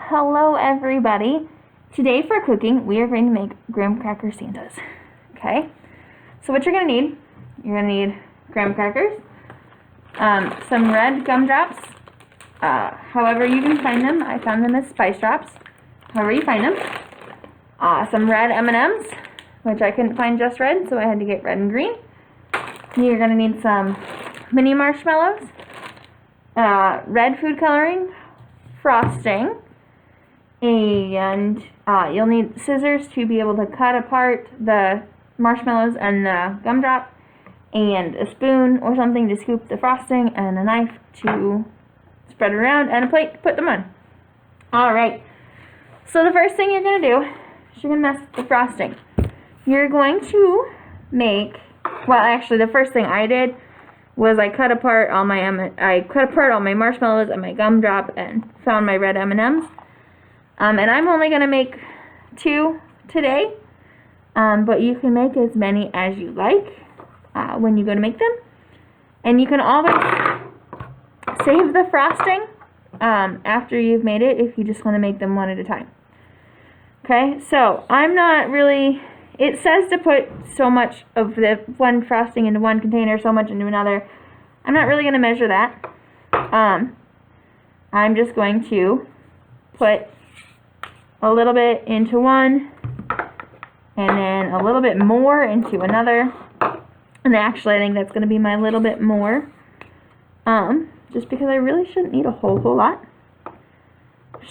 Hello everybody. Today for cooking we are going to make graham cracker Santas. Okay, so what you're going to need, graham crackers, some red gumdrops, however you can find them. I found them as spice drops, however you find them, some red M&Ms, which I couldn't find just red, so I had to get red and green. You're going to need some mini marshmallows, red food coloring, frosting, and you'll need scissors to be able to cut apart the marshmallows and the gumdrop, and a spoon or something to scoop the frosting, and a knife to spread it around, and a plate to put them on. Alright, so the first thing you're going to do is you're going to mess with the frosting. You're going to make, well actually the first thing I did was I cut apart all my marshmallows and my gumdrop and found my red M&Ms. And I'm only going to make 2 today, but you can make as many as you like when you go to make them. And you can always save the frosting after you've made it if you just want to make them one at a time. Okay, so I'm not really, it says to put so much of the one frosting into one container, so much into another. I'm not really going to measure that. I'm just going to put a little bit into one, and then a little bit more into another. And actually, I think that's going to be my little bit more, just because I really shouldn't need a whole lot.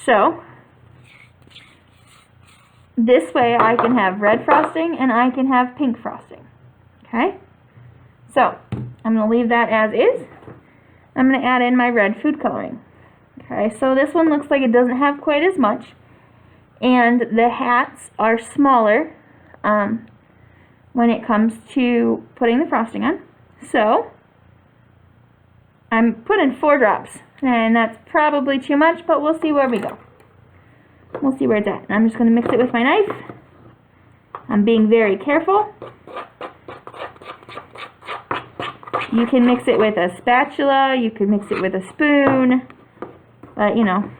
So, this way I can have red frosting and I can have pink frosting. Okay? So, I'm going to leave that as is. I'm going to add in my red food coloring. Okay, so this one looks like it doesn't have quite as much. And the hats are smaller when it comes to putting the frosting on. So, I'm putting 4 drops. And that's probably too much, but we'll see where we go. We'll see where it's at. And I'm just going to mix it with my knife. I'm being very careful. You can mix it with a spatula, you can mix it with a spoon, but you know,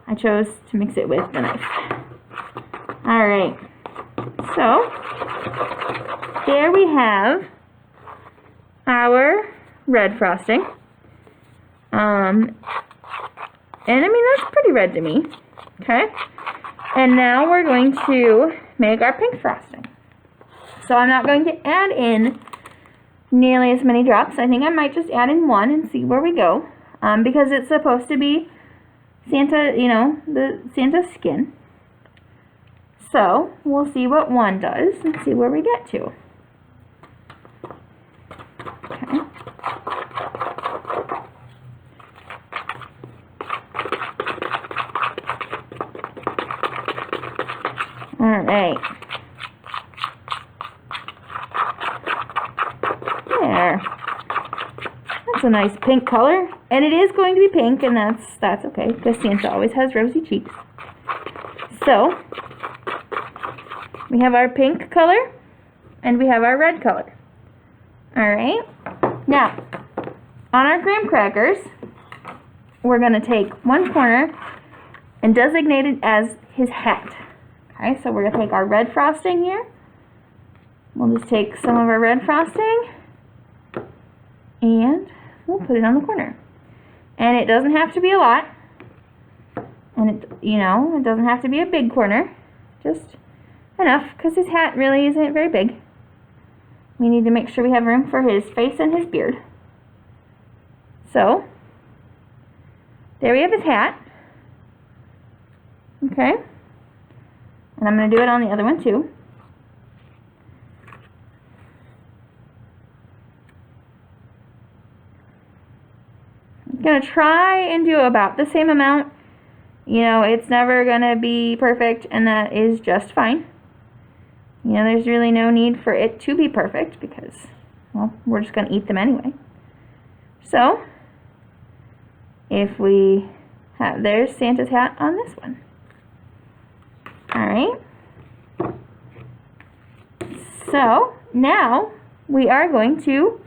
I chose to mix it with the knife. Alright, so there we have our red frosting. And I mean, that's pretty red to me. Okay, and now we're going to make our pink frosting. So I'm not going to add in nearly as many drops. I think I might just add in 1 and see where we go, because it's supposed to be Santa, you know, the Santa skin. So we'll see what 1 does and see where we get to. Okay. Alright. There. That's a nice pink color. And it is going to be pink, and that's okay, because Santa always has rosy cheeks. So, we have our pink color, and we have our red color. Alright. Now, on our graham crackers, we're going to take one corner and designate it as his hat. Okay, so we're going to take our red frosting here. We'll just take some of our red frosting, and we'll put it on the corner. And it doesn't have to be a lot. And it doesn't have to be a big corner. Just enough, because his hat really isn't very big. We need to make sure we have room for his face and his beard. So, there we have his hat. Okay. And I'm going to do it on the other one too. I'm going to try and do about the same amount. You know, it's never going to be perfect, and that is just fine. You know, there's really no need for it to be perfect because, well, we're just going to eat them anyway. So, if we have, there's Santa's hat on this one. Alright. So, now we are going to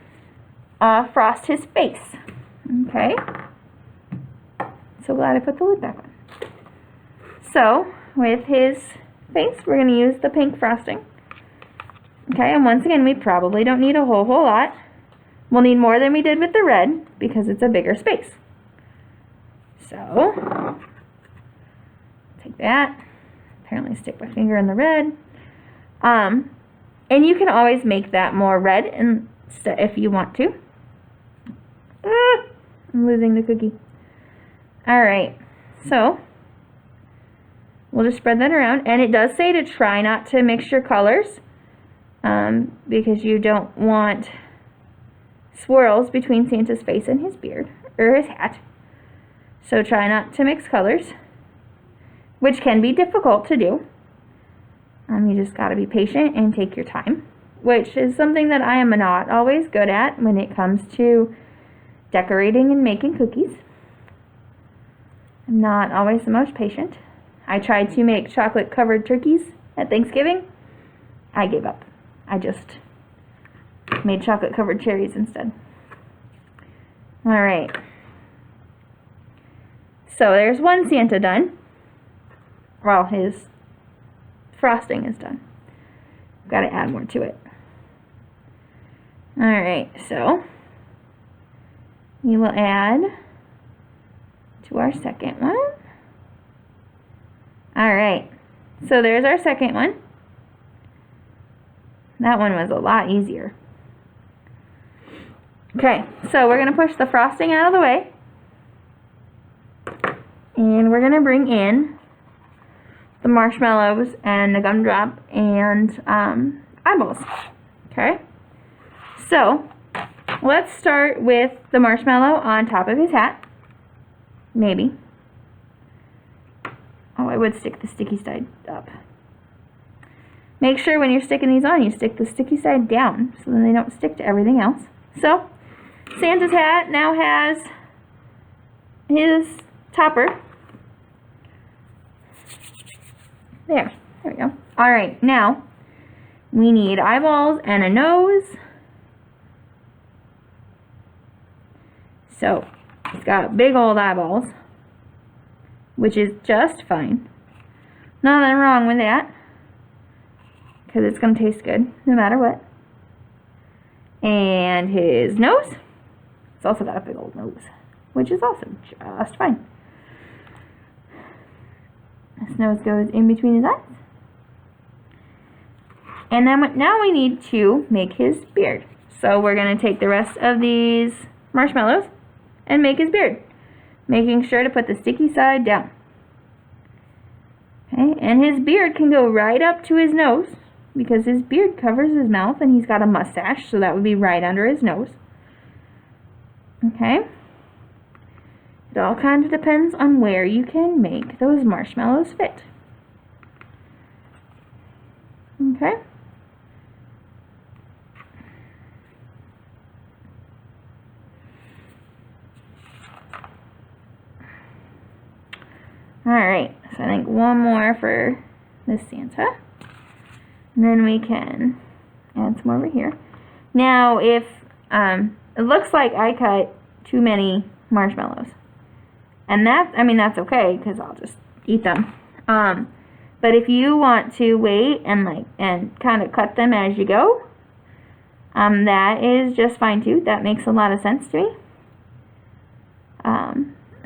frost his face. Okay. So glad I put the lid back on. So with his face, we're going to use the pink frosting. Okay, and once again, we probably don't need a whole lot. We'll need more than we did with the red because it's a bigger space. So, take that. Apparently stick my finger in the red. And you can always make that more red if you want to. I'm losing the cookie. Alright, so we'll just spread that around. And it does say to try not to mix your colors because you don't want swirls between Santa's face and his beard, or his hat. So try not to mix colors, which can be difficult to do. You just got to be patient and take your time, which is something that I am not always good at when it comes to decorating and making cookies. I'm not always the most patient. I tried to make chocolate covered turkeys at Thanksgiving. I gave up. I just made chocolate covered cherries instead. Alright. So there's one Santa done. Well, his frosting is done. Got to add more to it. Alright, so we will add to our second one. Alright, so there's our second one. That one was a lot easier. Okay, so we're going to push the frosting out of the way. And we're going to bring in the marshmallows and the gumdrop and eyeballs. Okay, so let's start with the marshmallow on top of his hat. Maybe. Oh, I would stick the sticky side up. Make sure when you're sticking these on, you stick the sticky side down so then they don't stick to everything else. So, Santa's hat now has his topper. There we go. Alright, now we need eyeballs and a nose. So, he's got big old eyeballs, which is just fine. Nothing wrong with that, because it's going to taste good no matter what. And his nose, it's also got a big old nose, which is also just fine. His nose goes in between his eyes. And then now we need to make his beard. So we're going to take the rest of these marshmallows and make his beard, making sure to put the sticky side down. Okay, and his beard can go right up to his nose because his beard covers his mouth and he's got a mustache, so that would be right under his nose. Okay. It all kind of depends on where you can make those marshmallows fit. Okay. Alright, so I think one more for this Santa. And then we can add some over here. Now, if it looks like I cut too many marshmallows. And that's okay, because I'll just eat them. But if you want to wait and kind of cut them as you go, that is just fine too. That makes a lot of sense to me.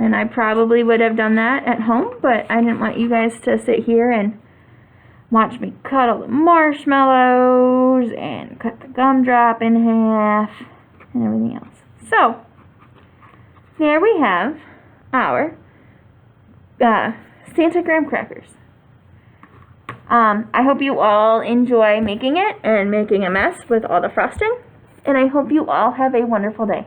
And I probably would have done that at home, but I didn't want you guys to sit here and watch me cut all the marshmallows and cut the gumdrop in half and everything else. So, there we have our Santa graham crackers. I hope you all enjoy making it and making a mess with all the frosting, and I hope you all have a wonderful day.